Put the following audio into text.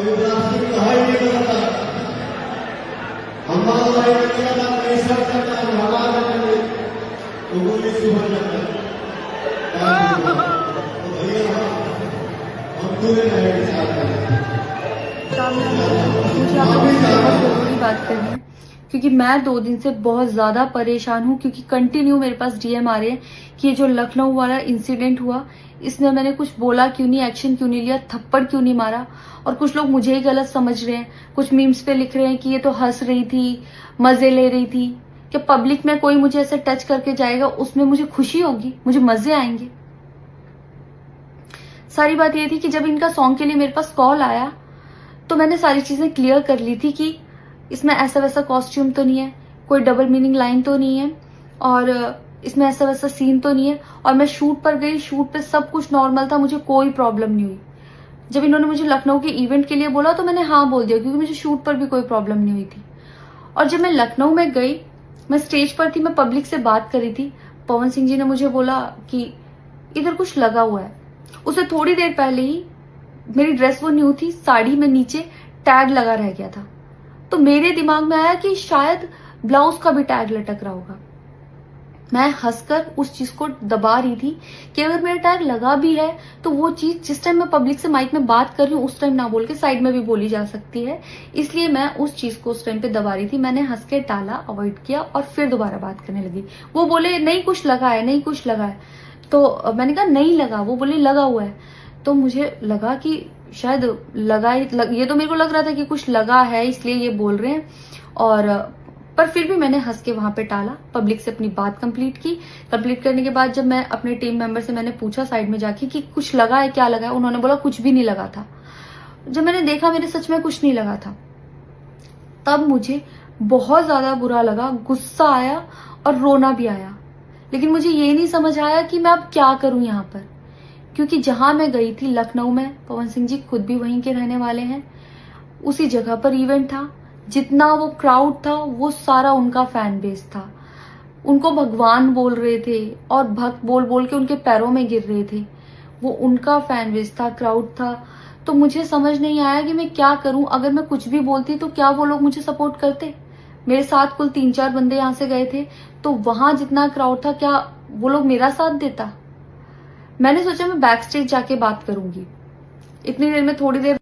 मुझे आपसे बहुत जरूरी बात करनी है क्योंकि मैं 2 दिन से बहुत ज्यादा परेशान हूँ क्योंकि कंटिन्यू मेरे पास डीएम आ रहे हैं कि ये जो लखनऊ वाला इंसिडेंट हुआ इसमें मैंने कुछ बोला क्यों नहीं, एक्शन क्यों नहीं लिया, थप्पड़ क्यों नहीं मारा। और कुछ लोग मुझे ही गलत समझ रहे हैं, कुछ मीम्स पे लिख रहे हैं कि ये तो हंस रही थी, मजे ले रही थी। कि पब्लिक में कोई मुझे ऐसे टच करके जाएगा उसमें मुझे खुशी होगी, मुझे मजे आएंगे। सारी बात ये थी कि जब इनका सॉन्ग के लिए मेरे पास कॉल आया तो मैंने सारी चीजें क्लियर कर ली थी कि इसमें ऐसा वैसा कॉस्ट्यूम तो नहीं है, कोई डबल मीनिंग लाइन तो नहीं है और इसमें ऐसा वैसा सीन तो नहीं है। और मैं शूट पर गई, शूट पे सब कुछ नॉर्मल था, मुझे कोई प्रॉब्लम नहीं हुई। जब इन्होंने मुझे लखनऊ के इवेंट के लिए बोला तो मैंने हाँ बोल दिया क्योंकि मुझे शूट पर भी कोई प्रॉब्लम नहीं हुई थी। और जब मैं लखनऊ में गई, मैं स्टेज पर थी, मैं पब्लिक से बात कर रही थी, पवन सिंह जी ने मुझे बोला कि इधर कुछ लगा हुआ है। उससे थोड़ी देर पहले ही मेरी ड्रेस वो न्यू थी, साड़ी में नीचे टैग लगा रह गया था। तो मेरे दिमाग में आया कि शायद ब्लाउज का भी टैग लटक रहा होगा। मैं हंसकर उस चीज को दबा रही थी कि अगर मेरा टैग लगा भी है तो वो चीज जिस टाइम मैं पब्लिक से माइक में बात कर रही हूँ उस टाइम ना बोल के साइड में भी बोली जा सकती है, इसलिए मैं उस चीज को उस टाइम पे दबा रही थी। मैंने हंस के टाला, अवॉइड किया और फिर दोबारा बात करने लगी। वो बोले नहीं कुछ लगा है, नहीं कुछ लगा है। तो मैंने कहा नहीं लगा, वो बोले लगा हुआ है। तो मुझे लगा कि शायद ये तो मेरे को लग रहा था कि कुछ लगा है इसलिए ये बोल रहे हैं। और पर फिर भी मैंने हंस के वहां पे टाला, पब्लिक से अपनी बात कंप्लीट की। कंप्लीट करने के बाद जब मैं अपने टीम मेंबर से मैंने पूछा साइड में जाके कि कुछ लगा है, क्या लगा है, उन्होंने बोला कुछ भी नहीं लगा था। जब मैंने देखा मेरे सच में कुछ नहीं लगा था, तब मुझे बहुत ज्यादा बुरा लगा, गुस्सा आया और रोना भी आया। लेकिन मुझे ये नहीं समझ आया कि मैं अब क्या करूं यहाँ पर, क्योंकि जहां मैं गई थी लखनऊ में, पवन सिंह जी खुद भी वहीं के रहने वाले हैं, उसी जगह पर इवेंट था। जितना वो क्राउड था वो सारा उनका फैन बेस था। उनको भगवान बोल रहे थे और भक्त बोल बोल के उनके पैरों में गिर रहे थे। वो उनका फैन बेस था, क्राउड था। तो मुझे समझ नहीं आया कि मैं क्या करूं। अगर मैं कुछ भी बोलती तो क्या वो लोग मुझे सपोर्ट करते। मेरे साथ कुल 3-4 बंदे यहाँ से गए थे, तो वहां जितना क्राउड था क्या वो लोग मेरा साथ देता। मैंने सोचा मैं बैक स्टेज जाके बात करूंगी। इतनी देर में थोड़ी देर